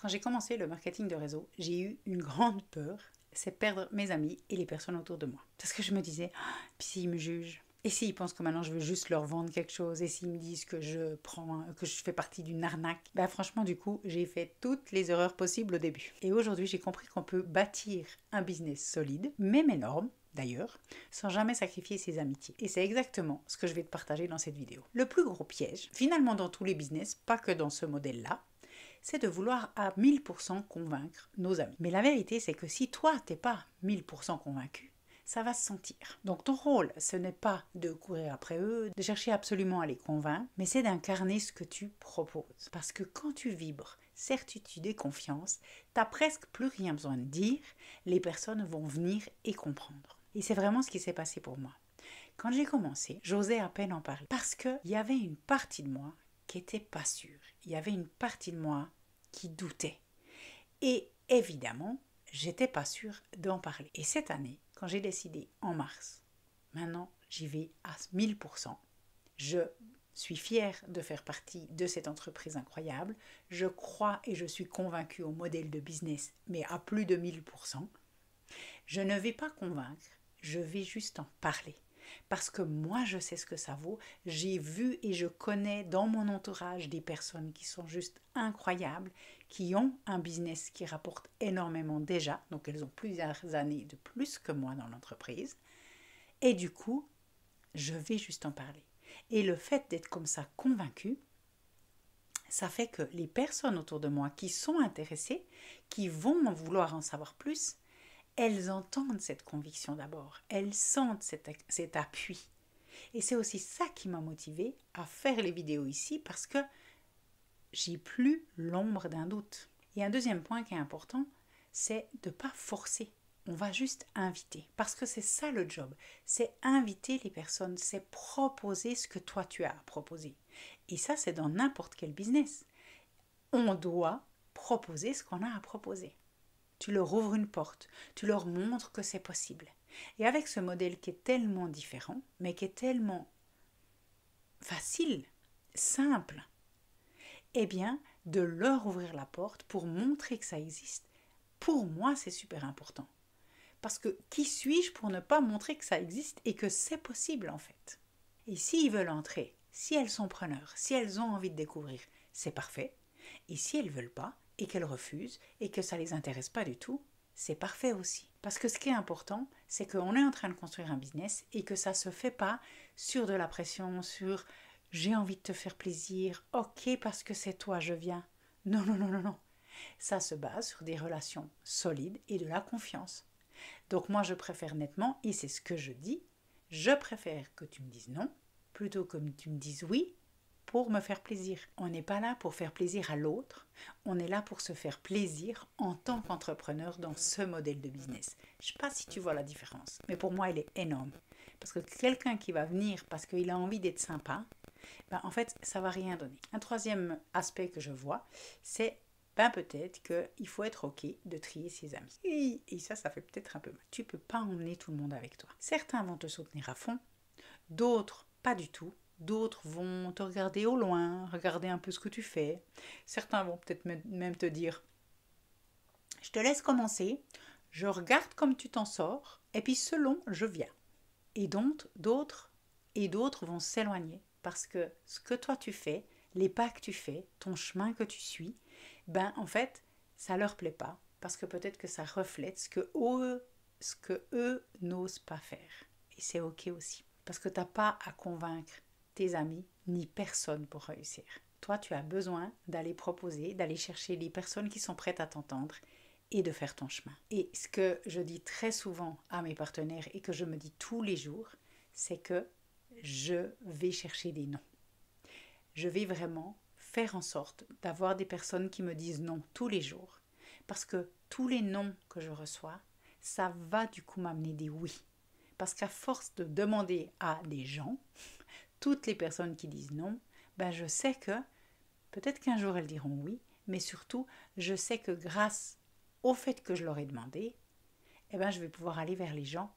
Quand j'ai commencé le marketing de réseau, j'ai eu une grande peur, c'est perdre mes amis et les personnes autour de moi. Parce que je me disais, ah, puis s'ils me jugent, et s'ils pensent que maintenant je veux juste leur vendre quelque chose, et s'ils me disent que je fais partie d'une arnaque, ben franchement du coup j'ai fait toutes les erreurs possibles au début. Et aujourd'hui j'ai compris qu'on peut bâtir un business solide, même énorme d'ailleurs, sans jamais sacrifier ses amitiés. Et c'est exactement ce que je vais te partager dans cette vidéo. Le plus gros piège, finalement dans tous les business, pas que dans ce modèle-là, c'est de vouloir à 1000% convaincre nos amis. Mais la vérité, c'est que si toi, t'es pas 1000% convaincu, ça va se sentir. Donc ton rôle, ce n'est pas de courir après eux, de chercher absolument à les convaincre, mais c'est d'incarner ce que tu proposes. Parce que quand tu vibres certitude et confiance, t'as presque plus rien besoin de dire, les personnes vont venir et comprendre. Et c'est vraiment ce qui s'est passé pour moi. Quand j'ai commencé, j'osais à peine en parler. Parce qu'il y avait une partie de moi qui n'était pas sûre. Il y avait une partie de moi qui doutait. Et évidemment, j'étais pas sûre d'en parler. Et cette année, quand j'ai décidé en mars, maintenant j'y vais à 1000%. Je suis fière de faire partie de cette entreprise incroyable. Je crois et je suis convaincue au modèle de business, mais à plus de 1000%. Je ne vais pas convaincre, je vais juste en parler. Parce que moi, je sais ce que ça vaut. J'ai vu et je connais dans mon entourage des personnes qui sont juste incroyables, qui ont un business qui rapporte énormément déjà. Donc, elles ont plusieurs années de plus que moi dans l'entreprise. Et du coup, je vais juste en parler. Et le fait d'être comme ça convaincue, ça fait que les personnes autour de moi qui sont intéressées, qui vont vouloir en savoir plus, elles entendent cette conviction d'abord, elles sentent cet appui. Et c'est aussi ça qui m'a motivée à faire les vidéos ici parce que j'ai plus l'ombre d'un doute. Et un deuxième point qui est important, c'est de ne pas forcer. On va juste inviter. Parce que c'est ça le job. C'est inviter les personnes, c'est proposer ce que toi tu as à proposer. Et ça, c'est dans n'importe quel business. On doit proposer ce qu'on a à proposer. Tu leur ouvres une porte, tu leur montres que c'est possible. Et avec ce modèle qui est tellement différent, mais qui est tellement facile, simple, eh bien, de leur ouvrir la porte pour montrer que ça existe, pour moi, c'est super important. Parce que qui suis-je pour ne pas montrer que ça existe et que c'est possible en fait? Et s'ils veulent entrer, si elles sont preneurs, si elles ont envie de découvrir, c'est parfait. Et si elles ne veulent pas, et qu'elles refusent, et que ça ne les intéresse pas du tout, c'est parfait aussi. Parce que ce qui est important, c'est qu'on est en train de construire un business et que ça ne se fait pas sur de la pression, sur j'ai envie de te faire plaisir, ok parce que c'est toi, je viens. Non, non, non, non, non. Ça se base sur des relations solides et de la confiance. Donc moi je préfère nettement, et c'est ce que je dis, je préfère que tu me dises non, plutôt que tu me dises oui, pour me faire plaisir. On n'est pas là pour faire plaisir à l'autre, on est là pour se faire plaisir en tant qu'entrepreneur dans ce modèle de business. Je ne sais pas si tu vois la différence, mais pour moi elle est énorme. Parce que quelqu'un qui va venir parce qu'il a envie d'être sympa, ben en fait ça ne va rien donner. Un troisième aspect que je vois, c'est peut-être qu'il faut être ok de trier ses amis. Et ça fait peut-être un peu mal. Tu ne peux pas emmener tout le monde avec toi. Certains vont te soutenir à fond, d'autres pas du tout. D'autres vont te regarder au loin, regarder un peu ce que tu fais. Certains vont peut-être même te dire « Je te laisse commencer, je regarde comme tu t'en sors, et puis selon, je viens. » Et d'autres vont s'éloigner parce que ce que toi tu fais, les pas que tu fais, ton chemin que tu suis, en fait, ça leur plaît pas parce que peut-être que ça reflète ce que eux n'osent pas faire. Et c'est ok aussi. Parce que tu n'as pas à convaincre tes amis ni personne pour réussir. Toi, tu as besoin d'aller proposer, d'aller chercher les personnes qui sont prêtes à t'entendre et de faire ton chemin. Et ce que je dis très souvent à mes partenaires et que je me dis tous les jours, c'est que je vais chercher des noms. Je vais vraiment faire en sorte d'avoir des personnes qui me disent non tous les jours. Parce que tous les noms que je reçois, ça va du coup m'amener des oui. Parce qu'à force de demander à des gens, toutes les personnes qui disent non, je sais que peut-être qu'un jour elles diront oui, mais surtout, je sais que grâce au fait que je leur ai demandé, je vais pouvoir aller vers les gens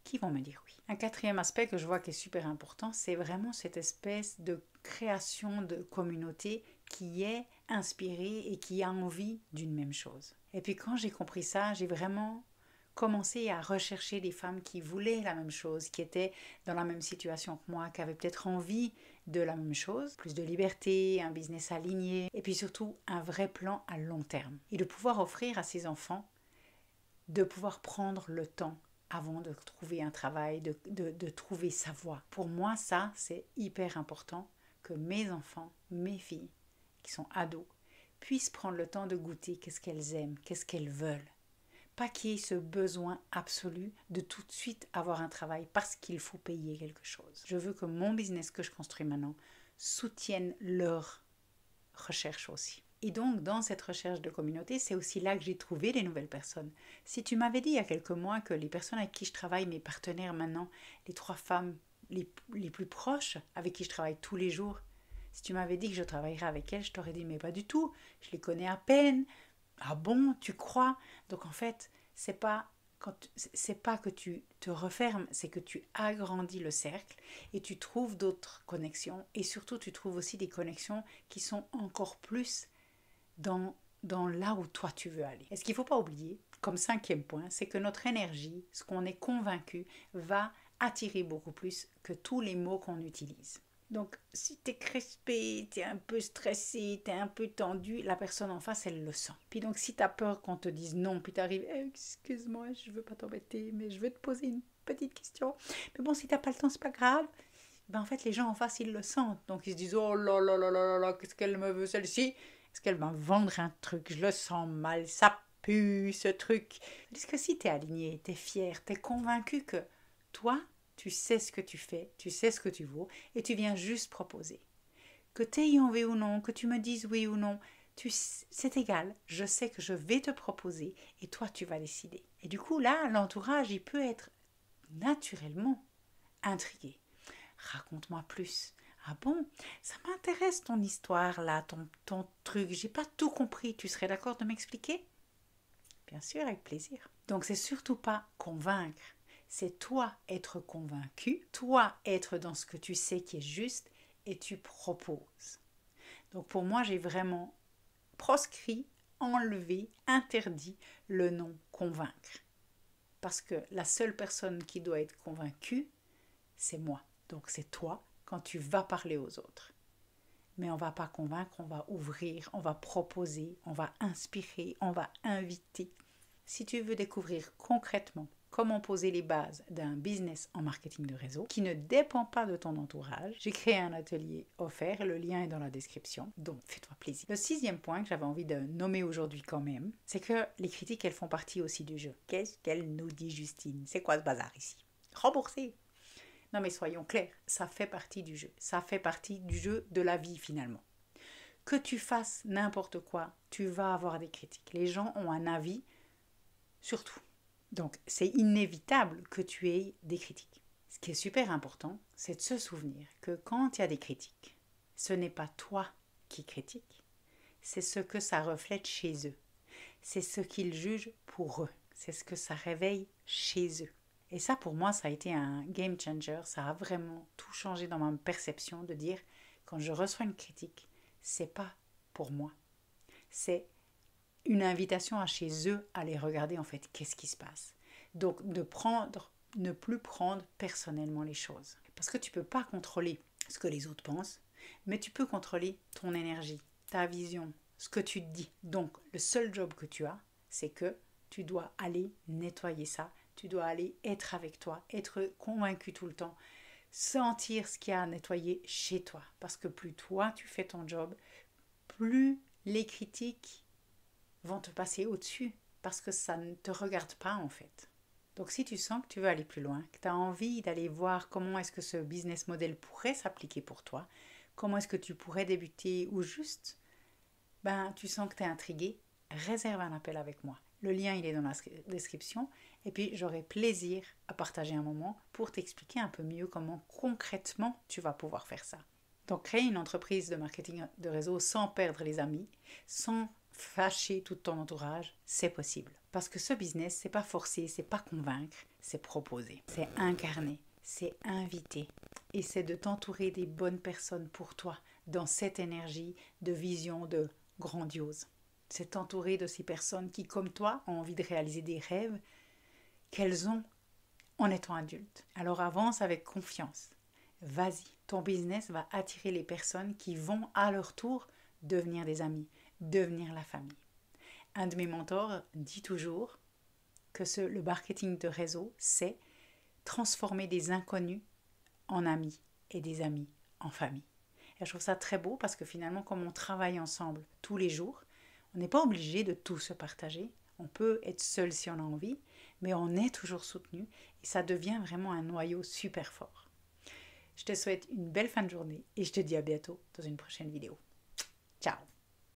qui vont me dire oui. Un quatrième aspect que je vois qui est super important, c'est vraiment cette espèce de création de communauté qui est inspiré et qui a envie d'une même chose. Et puis quand j'ai compris ça, j'ai vraiment commencé à rechercher des femmes qui voulaient la même chose, qui étaient dans la même situation que moi, qui avaient peut-être envie de la même chose, plus de liberté, un business aligné, et puis surtout un vrai plan à long terme. Et de pouvoir offrir à ses enfants, de pouvoir prendre le temps avant de trouver un travail, de trouver sa voie. Pour moi, ça, c'est hyper important que mes enfants, mes filles, qui sont ados, puissent prendre le temps de goûter qu'est-ce qu'elles aiment, qu'est-ce qu'elles veulent. Pas qu'il y ait ce besoin absolu de tout de suite avoir un travail parce qu'il faut payer quelque chose. Je veux que mon business que je construis maintenant soutienne leur recherche aussi. Et donc, dans cette recherche de communauté, c'est aussi là que j'ai trouvé des nouvelles personnes. Si tu m'avais dit il y a quelques mois que les personnes avec qui je travaille, mes partenaires maintenant, les 3 femmes les plus proches avec qui je travaille tous les jours, si tu m'avais dit que je travaillerais avec elles, je t'aurais dit mais pas du tout, je les connais à peine. Ah bon, tu crois? Donc en fait, c'est pas que tu te refermes, c'est que tu agrandis le cercle et tu trouves d'autres connexions et surtout tu trouves aussi des connexions qui sont encore plus dans là où toi tu veux aller. Et ce qu'il ne faut pas oublier, comme 5e point, c'est que notre énergie, ce qu'on est convaincu, va attirer beaucoup plus que tous les mots qu'on utilise. Donc, si tu es crispé, tu es un peu stressé, tu es un peu tendu, la personne en face, elle le sent. Puis donc, si tu as peur qu'on te dise non, puis tu arrives, excuse-moi, je ne veux pas t'embêter, mais je veux te poser une petite question. Mais bon, si tu n'as pas le temps, c'est pas grave. Ben, en fait, les gens en face, ils le sentent. Donc, ils se disent, oh là là là là là là, qu'est-ce qu'elle me veut celle-ci? Est-ce qu'elle va me vendre un truc? Je le sens mal, ça pue ce truc. Parce que si tu es aligné, tu es fier, tu es convaincu que toi, tu sais ce que tu fais, tu sais ce que tu vaux et tu viens juste proposer. Que tu aies envie ou non, que tu me dises oui ou non, c'est égal. Je sais que je vais te proposer et toi, tu vas décider. Et du coup, là, l'entourage, il peut être naturellement intrigué. Raconte-moi plus. Ah bon, ça m'intéresse ton histoire là, ton truc. J'ai pas tout compris. Tu serais d'accord de m'expliquer? Bien sûr, avec plaisir. Donc, c'est surtout pas convaincre. C'est toi être convaincu, toi être dans ce que tu sais qui est juste et tu proposes. Donc pour moi, j'ai vraiment proscrit, enlevé, interdit le nom convaincre. Parce que la seule personne qui doit être convaincue, c'est moi. Donc c'est toi quand tu vas parler aux autres. Mais on ne va pas convaincre, on va ouvrir, on va proposer, on va inspirer, on va inviter. Si tu veux découvrir concrètement comment poser les bases d'un business en marketing de réseau qui ne dépend pas de ton entourage, j'ai créé un atelier offert, le lien est dans la description, donc fais-toi plaisir. Le 6e point que j'avais envie de nommer aujourd'hui quand même, c'est que les critiques, elles font partie aussi du jeu. Qu'est-ce qu'elle nous dit, Justine? C'est quoi ce bazar ici? Remboursé! Non mais soyons clairs, ça fait partie du jeu. Ça fait partie du jeu de la vie finalement. Que tu fasses n'importe quoi, tu vas avoir des critiques. Les gens ont un avis sur tout. Donc c'est inévitable que tu aies des critiques. Ce qui est super important, c'est de se souvenir que quand il y a des critiques, ce n'est pas toi qui critiques, c'est ce que ça reflète chez eux. C'est ce qu'ils jugent pour eux. C'est ce que ça réveille chez eux. Et ça, pour moi, ça a été un game changer. Ça a vraiment tout changé dans ma perception de dire, quand je reçois une critique, c'est pas pour moi. C'est une invitation à chez eux à aller regarder en fait qu'est-ce qui se passe. Donc ne plus prendre personnellement les choses. Parce que tu ne peux pas contrôler ce que les autres pensent, mais tu peux contrôler ton énergie, ta vision, ce que tu te dis. Donc le seul job que tu as, c'est que tu dois aller nettoyer ça. Tu dois aller être avec toi, être convaincu tout le temps, sentir ce qu'il y a à nettoyer chez toi. Parce que plus toi tu fais ton job, plus les critiques vont te passer au-dessus. Parce que ça ne te regarde pas en fait. Donc si tu sens que tu veux aller plus loin, que tu as envie d'aller voir comment est-ce que ce business model pourrait s'appliquer pour toi, comment est-ce que tu pourrais débuter ou juste, tu sens que tu es intrigué, réserve un appel avec moi. Le lien, il est dans la description. Et puis, j'aurai plaisir à partager un moment pour t'expliquer un peu mieux comment concrètement tu vas pouvoir faire ça. Donc, créer une entreprise de marketing de réseau sans perdre les amis, sans fâcher tout ton entourage, c'est possible. Parce que ce business, c'est pas forcer, c'est pas convaincre, c'est proposer. C'est incarner, c'est inviter. Et c'est de t'entourer des bonnes personnes pour toi, dans cette énergie de vision de grandiose. C'est t'entourer de ces personnes qui, comme toi, ont envie de réaliser des rêves qu'elles ont en étant adultes. Alors avance avec confiance. Vas-y, ton business va attirer les personnes qui vont à leur tour devenir des amis, devenir la famille. Un de mes mentors dit toujours que le marketing de réseau, c'est transformer des inconnus en amis et des amis en famille. Et je trouve ça très beau parce que finalement, comme on travaille ensemble tous les jours, on n'est pas obligé de tout se partager. On peut être seul si on a envie, mais on est toujours soutenu et ça devient vraiment un noyau super fort. Je te souhaite une belle fin de journée et je te dis à bientôt dans une prochaine vidéo. Ciao!